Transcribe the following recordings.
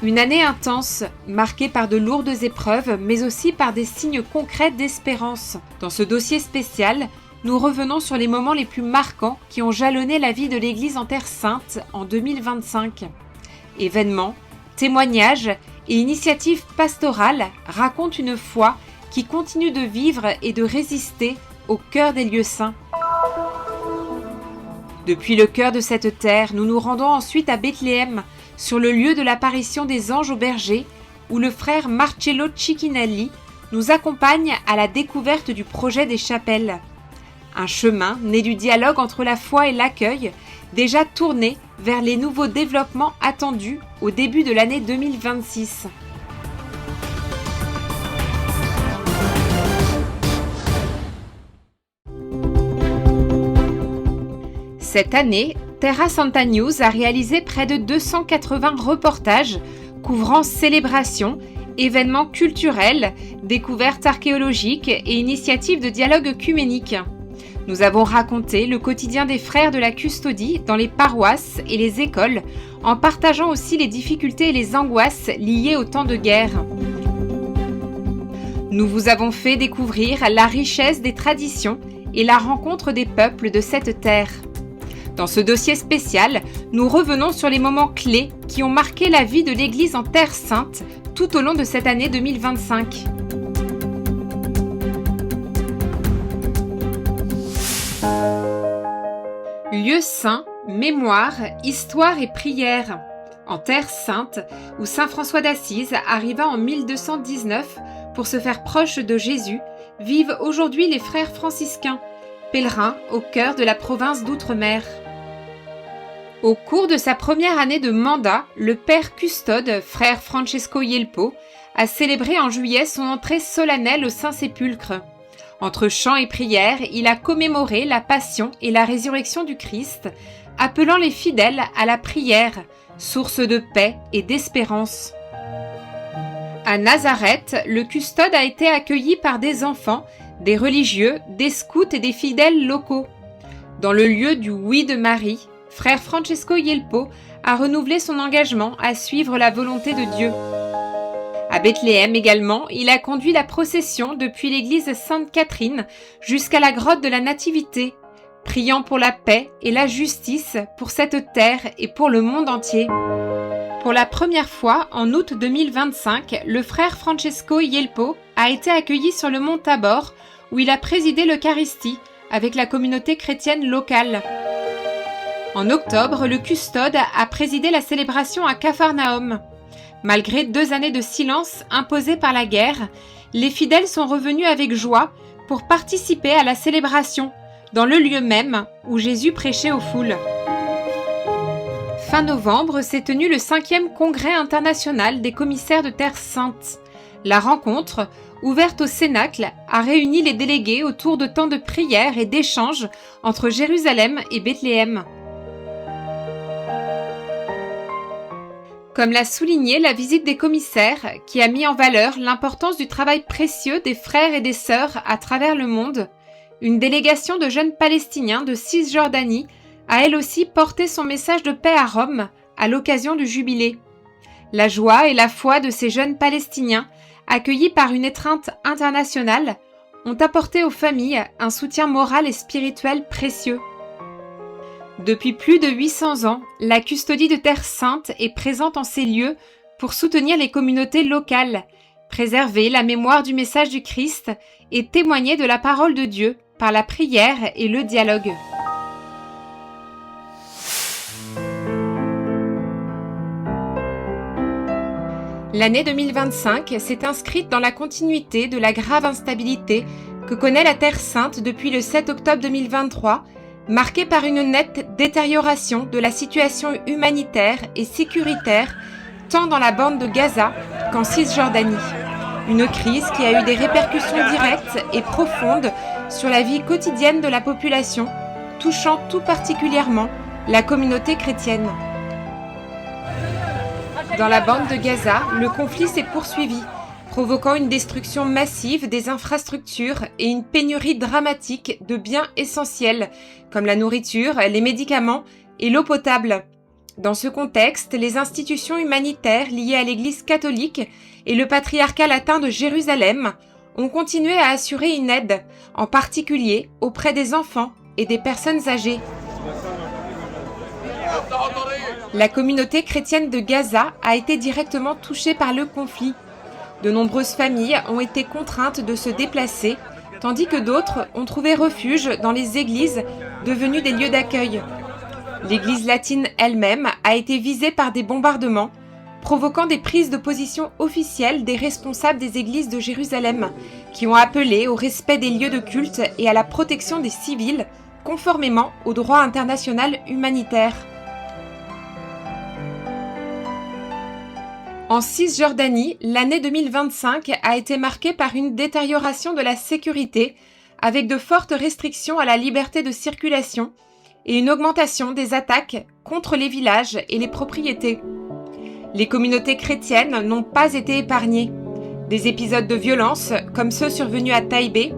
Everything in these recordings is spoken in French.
Une année intense, marquée par de lourdes épreuves, mais aussi par des signes concrets d'espérance. Dans ce dossier spécial, nous revenons sur les moments les plus marquants qui ont jalonné la vie de l'Église en Terre Sainte en 2025. Événements, témoignages et initiatives pastorales racontent une foi qui continue de vivre et de résister au cœur des lieux saints. Depuis le cœur de cette terre, nous nous rendons ensuite à Bethléem, sur le lieu de l'apparition des anges au berger, où le frère Marcello Cicchinelli nous accompagne à la découverte du projet des chapelles. Un chemin né du dialogue entre la foi et l'accueil, déjà tourné vers les nouveaux développements attendus au début de l'année 2026. Cette année, Terra Santa News a réalisé près de 280 reportages couvrant célébrations, événements culturels, découvertes archéologiques et initiatives de dialogue œcuménique. Nous avons raconté le quotidien des frères de la custodie dans les paroisses et les écoles, en partageant aussi les difficultés et les angoisses liées au temps de guerre. Nous vous avons fait découvrir la richesse des traditions et la rencontre des peuples de cette terre. Dans ce dossier spécial, nous revenons sur les moments clés qui ont marqué la vie de l'Église en Terre Sainte tout au long de cette année 2025. Lieux saints, mémoire, histoire et prière. En Terre Sainte, où saint François d'Assise arriva en 1219 pour se faire proche de Jésus, vivent aujourd'hui les frères franciscains, pèlerins au cœur de la province d'Outre-mer. Au cours de sa première année de mandat, le père custode, frère Francesco Yelpo, a célébré en juillet son entrée solennelle au Saint-Sépulcre. Entre chants et prières, il a commémoré la passion et la résurrection du Christ, appelant les fidèles à la prière, source de paix et d'espérance. À Nazareth, le custode a été accueilli par des enfants, des religieux, des scouts et des fidèles locaux. Dans le lieu du Oui de Marie, frère Francesco Yelpo a renouvelé son engagement à suivre la volonté de Dieu. À Bethléem également, il a conduit la procession depuis l'église Sainte-Catherine jusqu'à la grotte de la Nativité, priant pour la paix et la justice pour cette terre et pour le monde entier. Pour la première fois, en août 2025, le frère Francesco Yelpo a été accueilli sur le mont Tabor, où il a présidé l'Eucharistie avec la communauté chrétienne locale. En octobre, le custode a présidé la célébration à Capharnaüm. Malgré 2 années de silence imposées par la guerre, les fidèles sont revenus avec joie pour participer à la célébration, dans le lieu même où Jésus prêchait aux foules. Fin novembre s'est tenu le 5e congrès international des commissaires de Terre Sainte. La rencontre, ouverte au Cénacle, a réuni les délégués autour de temps de prière et d'échanges entre Jérusalem et Bethléem. Comme l'a souligné la visite des commissaires, qui a mis en valeur l'importance du travail précieux des frères et des sœurs à travers le monde, une délégation de jeunes Palestiniens de Cisjordanie a elle aussi porté son message de paix à Rome à l'occasion du jubilé. La joie et la foi de ces jeunes Palestiniens, accueillis par une étreinte internationale, ont apporté aux familles un soutien moral et spirituel précieux. Depuis plus de 800 ans, la custodie de Terre Sainte est présente en ces lieux pour soutenir les communautés locales, préserver la mémoire du message du Christ et témoigner de la parole de Dieu par la prière et le dialogue. L'année 2025 s'est inscrite dans la continuité de la grave instabilité que connaît la Terre Sainte depuis le 7 octobre 2023, marquée par une nette détérioration de la situation humanitaire et sécuritaire tant dans la bande de Gaza qu'en Cisjordanie. Une crise qui a eu des répercussions directes et profondes sur la vie quotidienne de la population, touchant tout particulièrement la communauté chrétienne. Dans la bande de Gaza, le conflit s'est poursuivi, provoquant une destruction massive des infrastructures et une pénurie dramatique de biens essentiels, comme la nourriture, les médicaments et l'eau potable. Dans ce contexte, les institutions humanitaires liées à l'Église catholique et le patriarcat latin de Jérusalem ont continué à assurer une aide, en particulier auprès des enfants et des personnes âgées. La communauté chrétienne de Gaza a été directement touchée par le conflit. De nombreuses familles ont été contraintes de se déplacer, tandis que d'autres ont trouvé refuge dans les églises devenues des lieux d'accueil. L'Église latine elle-même a été visée par des bombardements, provoquant des prises de position officielles des responsables des églises de Jérusalem, qui ont appelé au respect des lieux de culte et à la protection des civils, conformément au droit international humanitaire. En Cisjordanie, l'année 2025 a été marquée par une détérioration de la sécurité, avec de fortes restrictions à la liberté de circulation et une augmentation des attaques contre les villages et les propriétés. Les communautés chrétiennes n'ont pas été épargnées. Des épisodes de violence, comme ceux survenus à Taïbé,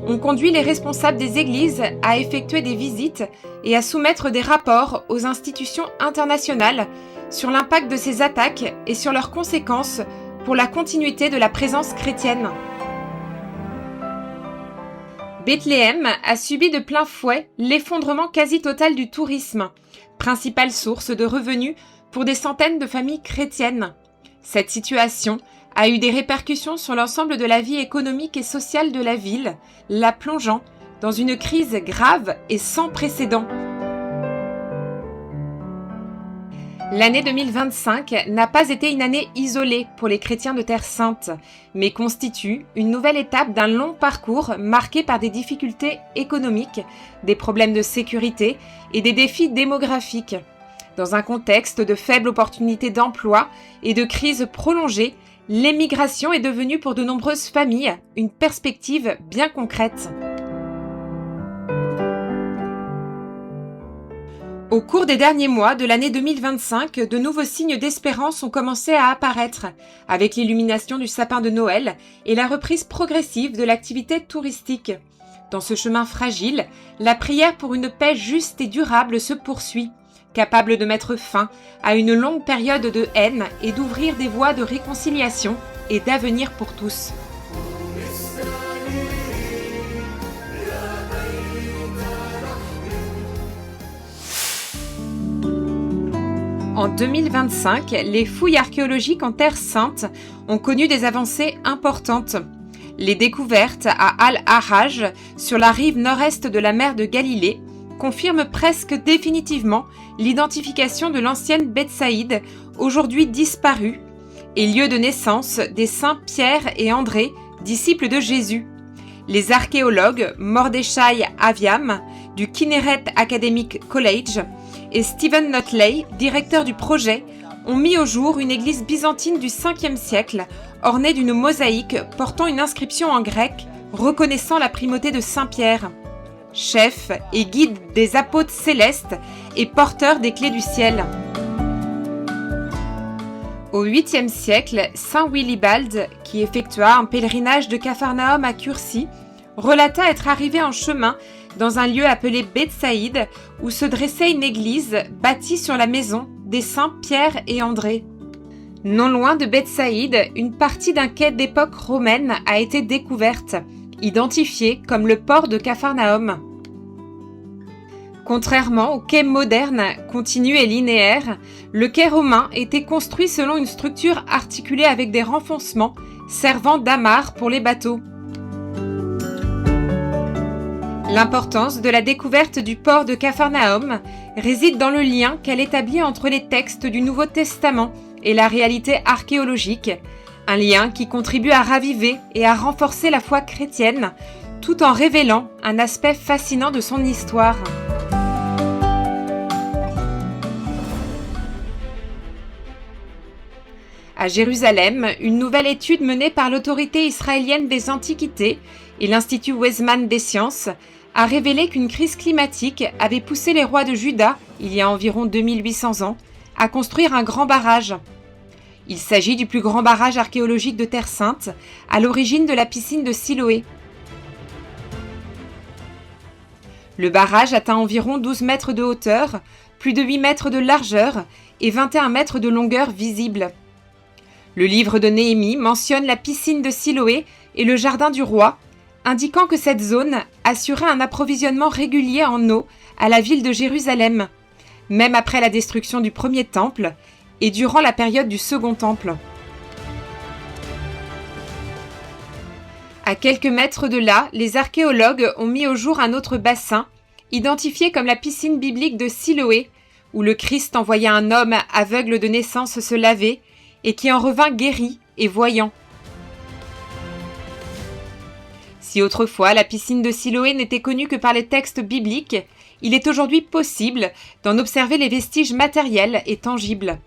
ont conduit les responsables des églises à effectuer des visites et à soumettre des rapports aux institutions internationales sur l'impact de ces attaques et sur leurs conséquences pour la continuité de la présence chrétienne. Bethléem a subi de plein fouet l'effondrement quasi total du tourisme, principale source de revenus pour des centaines de familles chrétiennes. Cette situation a eu des répercussions sur l'ensemble de la vie économique et sociale de la ville, la plongeant dans une crise grave et sans précédent. L'année 2025 n'a pas été une année isolée pour les chrétiens de Terre Sainte, mais constitue une nouvelle étape d'un long parcours marqué par des difficultés économiques, des problèmes de sécurité et des défis démographiques. Dans un contexte de faibles opportunités d'emploi et de crise prolongée, l'émigration est devenue pour de nombreuses familles une perspective bien concrète. Au cours des derniers mois de l'année 2025, de nouveaux signes d'espérance ont commencé à apparaître, avec l'illumination du sapin de Noël et la reprise progressive de l'activité touristique. Dans ce chemin fragile, la prière pour une paix juste et durable se poursuit, capable de mettre fin à une longue période de haine et d'ouvrir des voies de réconciliation et d'avenir pour tous. En 2025, les fouilles archéologiques en Terre Sainte ont connu des avancées importantes. Les découvertes à Al-Harraj, sur la rive nord-est de la mer de Galilée, confirment presque définitivement l'identification de l'ancienne Bethsaïde, aujourd'hui disparue, et lieu de naissance des saints Pierre et André, disciples de Jésus. Les archéologues Mordechai Aviam du Kinneret Academic College et Stephen Notley, directeur du projet, ont mis au jour une église byzantine du 5e siècle, ornée d'une mosaïque portant une inscription en grec reconnaissant la primauté de Saint Pierre, chef et guide des apôtres célestes et porteur des clés du ciel. Au 8e siècle, Saint Willibald, qui effectua un pèlerinage de Capharnaüm à Cursie, relata être arrivé en chemin dans un lieu appelé Bethsaïde, où se dressait une église bâtie sur la maison des saints Pierre et André. Non loin de Bethsaïde, une partie d'un quai d'époque romaine a été découverte, identifiée comme le port de Capharnaüm. Contrairement au quai moderne, continu et linéaire, le quai romain était construit selon une structure articulée avec des renfoncements servant d'amarre pour les bateaux. L'importance de la découverte du port de Capharnaüm réside dans le lien qu'elle établit entre les textes du Nouveau Testament et la réalité archéologique, un lien qui contribue à raviver et à renforcer la foi chrétienne, tout en révélant un aspect fascinant de son histoire. À Jérusalem, une nouvelle étude menée par l'autorité israélienne des Antiquités et l'Institut Weizmann des sciences a révélé qu'une crise climatique avait poussé les rois de Juda, il y a environ 2800 ans, à construire un grand barrage. Il s'agit du plus grand barrage archéologique de Terre Sainte, à l'origine de la piscine de Siloé. Le barrage atteint environ 12 mètres de hauteur, plus de 8 mètres de largeur et 21 mètres de longueur visible. Le livre de Néhémie mentionne la piscine de Siloé et le jardin du roi, indiquant que cette zone assurait un approvisionnement régulier en eau à la ville de Jérusalem, même après la destruction du premier temple et durant la période du second temple. À quelques mètres de là, les archéologues ont mis au jour un autre bassin, identifié comme la piscine biblique de Siloé, où le Christ envoya un homme aveugle de naissance se laver et qui en revint guéri et voyant. Si autrefois la piscine de Siloé n'était connue que par les textes bibliques, il est aujourd'hui possible d'en observer les vestiges matériels et tangibles.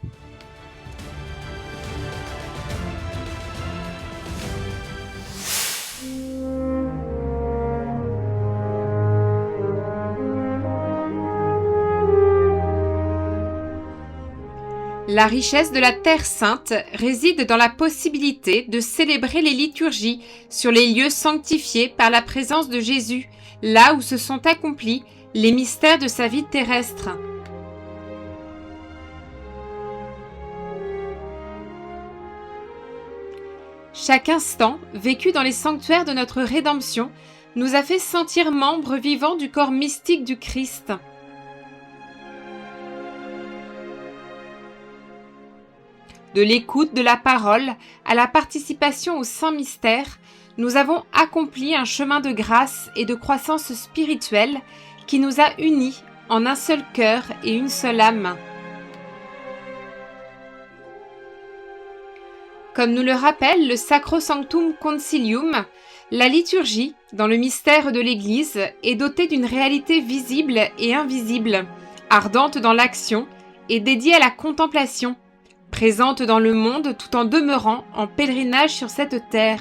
La richesse de la Terre Sainte réside dans la possibilité de célébrer les liturgies sur les lieux sanctifiés par la présence de Jésus, là où se sont accomplis les mystères de sa vie terrestre. Chaque instant vécu dans les sanctuaires de notre rédemption nous a fait sentir membres vivants du corps mystique du Christ. De l'écoute de la parole à la participation au Saint Mystère, nous avons accompli un chemin de grâce et de croissance spirituelle qui nous a unis en un seul cœur et une seule âme. Comme nous le rappelle le Sacrosanctum Concilium, la liturgie, dans le mystère de l'Église, est dotée d'une réalité visible et invisible, ardente dans l'action et dédiée à la contemplation, présente dans le monde tout en demeurant en pèlerinage sur cette terre.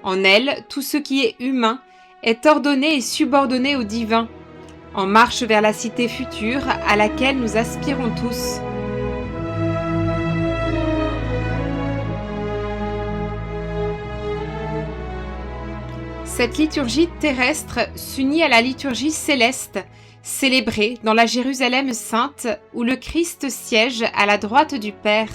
En elle, tout ce qui est humain est ordonné et subordonné au divin, en marche vers la cité future à laquelle nous aspirons tous. Cette liturgie terrestre s'unit à la liturgie céleste, célébrée dans la Jérusalem sainte où le Christ siège à la droite du Père.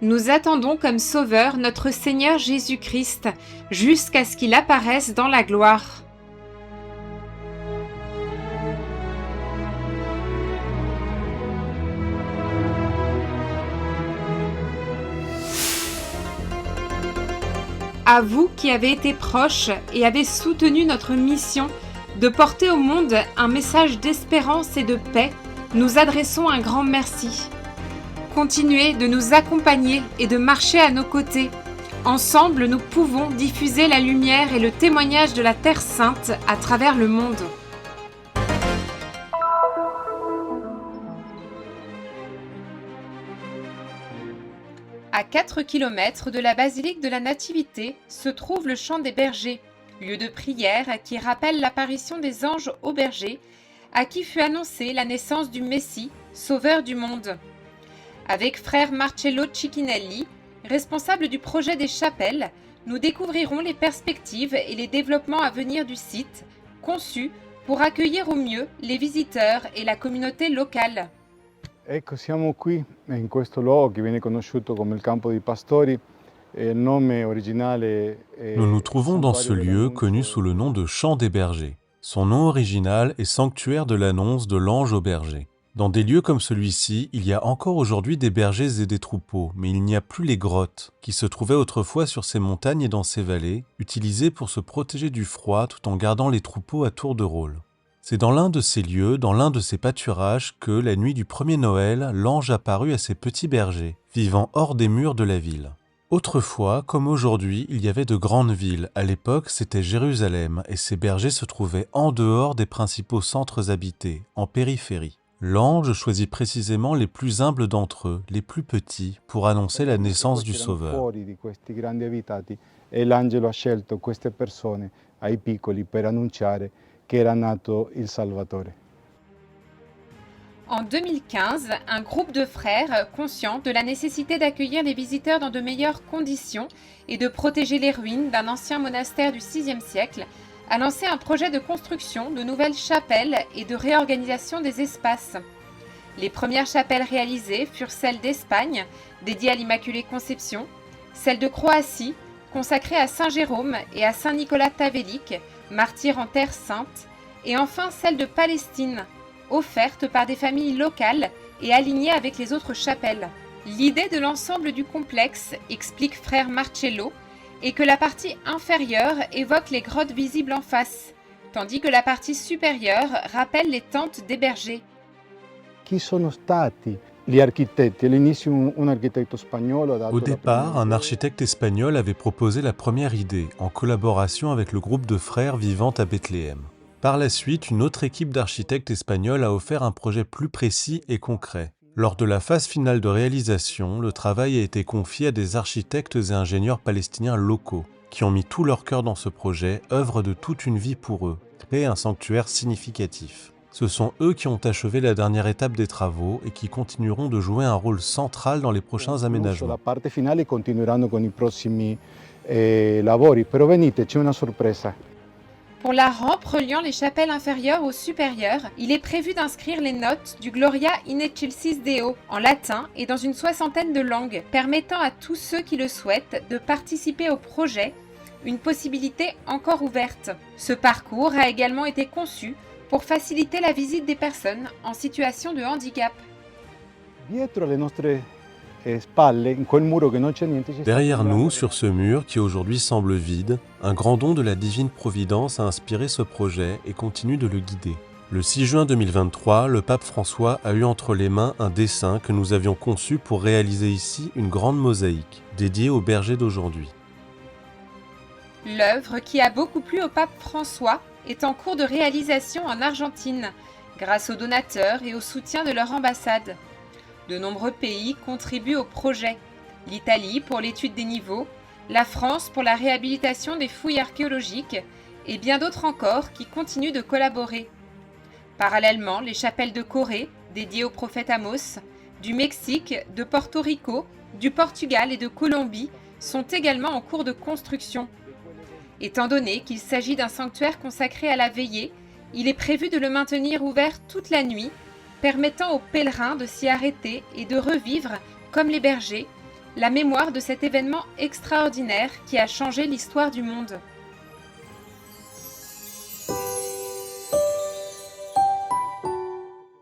Nous attendons comme Sauveur notre Seigneur Jésus-Christ jusqu'à ce qu'il apparaisse dans la gloire. À vous qui avez été proches et avez soutenu notre mission de porter au monde un message d'espérance et de paix, nous adressons un grand merci. Continuez de nous accompagner et de marcher à nos côtés. Ensemble, nous pouvons diffuser la lumière et le témoignage de la Terre Sainte à travers le monde. À 4 km de la basilique de la Nativité se trouve le Champ des Bergers, lieu de prière qui rappelle l'apparition des anges aux bergers, à qui fut annoncée la naissance du Messie, sauveur du monde. Avec frère Marcello Cicchinelli, responsable du projet des chapelles, nous découvrirons les perspectives et les développements à venir du site, conçu pour accueillir au mieux les visiteurs et la communauté locale. Ecco, siamo qui in questo luogo che viene conosciuto come il campo dei pastori. Il nome originale è Nous nous trouvons dans ce Santuario lieu dell'Annunzio. connu sous le nom de Champ des Bergers. Son nom original est Sanctuaire de l'Annonce de l'Ange aux Bergers. Dans des lieux comme celui-ci, il y a encore aujourd'hui des bergers et des troupeaux, mais il n'y a plus les grottes, qui se trouvaient autrefois sur ces montagnes et dans ces vallées, utilisées pour se protéger du froid tout en gardant les troupeaux à tour de rôle. C'est dans l'un de ces lieux, dans l'un de ces pâturages, que, la nuit du premier Noël, l'ange apparut à ces petits bergers, vivant hors des murs de la ville. Autrefois, comme aujourd'hui, il y avait de grandes villes. À l'époque, c'était Jérusalem, et ces bergers se trouvaient en dehors des principaux centres habités, en périphérie. L'ange choisit précisément les plus humbles d'entre eux, les plus petits, pour annoncer la naissance du Erano Sauveur. fuori di questi grandi abitati e l'angelo ha scelto queste persone, ai piccoli, per annunciare che era nato il Salvatore. En 2015, un groupe de frères, conscient de la nécessité d'accueillir les visiteurs dans de meilleures conditions et de protéger les ruines d'un ancien monastère du VIe siècle, a lancé un projet de construction de nouvelles chapelles et de réorganisation des espaces. Les premières chapelles réalisées furent celles d'Espagne, dédiées à l'Immaculée Conception, celles de Croatie, consacrées à Saint Jérôme et à Saint Nicolas Tavélique, martyrs en Terre Sainte, et enfin celle de Palestine, offerte par des familles locales et alignée avec les autres chapelles. L'idée de l'ensemble du complexe, explique frère Marcello, est que la partie inférieure évoque les grottes visibles en face, tandis que la partie supérieure rappelle les tentes des bergers. Chi sono stati gli architetti? All'inizio un architetto spagnolo ha dato Au la départ, prima un architecte espagnol avait proposé la première idée, en collaboration avec le groupe de frères vivant à Bethléem. Par la suite, une autre équipe d'architectes espagnols a offert un projet plus précis et concret. Lors de la phase finale de réalisation, le travail a été confié à des architectes et ingénieurs palestiniens locaux, qui ont mis tout leur cœur dans ce projet, œuvre de toute une vie pour eux, créer un sanctuaire significatif. Ce sont eux qui ont achevé la dernière étape des travaux et qui continueront de jouer un rôle central dans les prochains aménagements. La parte finale continueranno con i prossimi lavori, però venite, c'è una sorpresa. Pour la rampe reliant les chapelles inférieures aux supérieures, il est prévu d'inscrire les notes du Gloria in excelsis Deo en latin et dans une 60aine de langues, permettant à tous ceux qui le souhaitent de participer au projet, une possibilité encore ouverte. Ce parcours a également été conçu pour faciliter la visite des personnes en situation de handicap. Dietro le nostre spalle, in quel muro che non c'è niente, ci sta Derrière un nous, grande- sur ce mur qui aujourd'hui semble vide, un grand don de la divine providence a inspiré ce projet et continue de le guider. Le 6 juin 2023, le pape François a eu entre les mains un dessin que nous avions conçu pour réaliser ici une grande mosaïque, dédiée aux bergers d'aujourd'hui. L'œuvre, qui a beaucoup plu au pape François, est en cours de réalisation en Argentine, grâce aux donateurs et au soutien de leur ambassade. De nombreux pays contribuent au projet. L'Italie pour l'étude des niveaux, la France pour la réhabilitation des fouilles archéologiques et bien d'autres encore qui continuent de collaborer. Parallèlement, les chapelles de Corée, dédiées au prophète Amos, du Mexique, de Porto Rico, du Portugal et de Colombie sont également en cours de construction. Étant donné qu'il s'agit d'un sanctuaire consacré à la veillée, il est prévu de le maintenir ouvert toute la nuit, permettant aux pèlerins de s'y arrêter et de revivre, comme les bergers, la mémoire de cet événement extraordinaire qui a changé l'histoire du monde.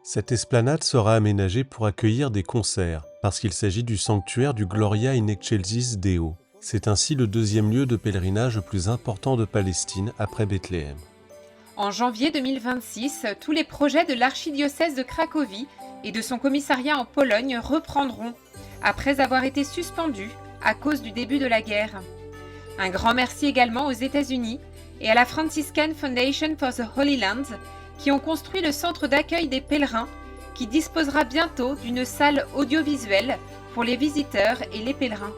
Cette esplanade sera aménagée pour accueillir des concerts, parce qu'il s'agit du sanctuaire du Gloria in excelsis Deo. C'est ainsi le deuxième lieu de pèlerinage le plus important de Palestine après Bethléem. En janvier 2026, tous les projets de l'archidiocèse de Cracovie et de son commissariat en Pologne reprendront, après avoir été suspendus à cause du début de la guerre. Un grand merci également aux États-Unis et à la Franciscan Foundation for the Holy Land, qui ont construit le centre d'accueil des pèlerins, qui disposera bientôt d'une salle audiovisuelle pour les visiteurs et les pèlerins.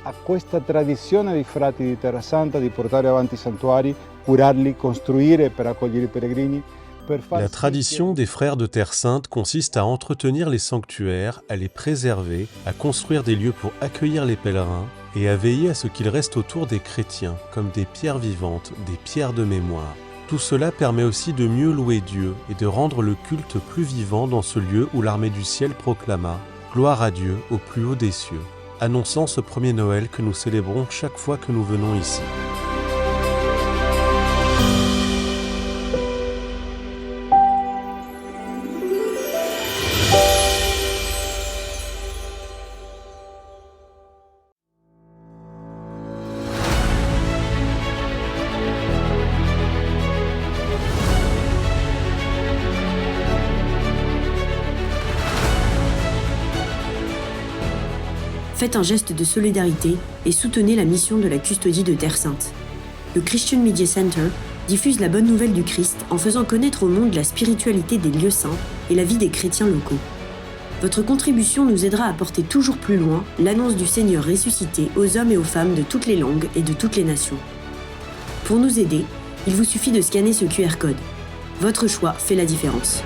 A questa tradizione dei frati di Terra Santa di portare avanti i santuari, curarli, costruire per accogliere i pellegrini, per far La sì tradition che- des frères de Terre Sainte consiste à entretenir les sanctuaires, à les préserver, à construire des lieux pour accueillir les pèlerins et à veiller à ce qu'ils restent autour des chrétiens, comme des pierres vivantes, des pierres de mémoire. Tout cela permet aussi de mieux louer Dieu et de rendre le culte plus vivant dans ce lieu où l'armée du ciel proclama « Gloire à Dieu au plus haut des cieux », annonçant ce premier Noël que nous célébrons chaque fois que nous venons ici. Faites un geste de solidarité et soutenez la mission de la custodie de Terre Sainte. Le Christian Media Center diffuse la bonne nouvelle du Christ en faisant connaître au monde la spiritualité des lieux saints et la vie des chrétiens locaux. Votre contribution nous aidera à porter toujours plus loin l'annonce du Seigneur ressuscité aux hommes et aux femmes de toutes les langues et de toutes les nations. Pour nous aider, il vous suffit de scanner ce QR code. Votre choix fait la différence.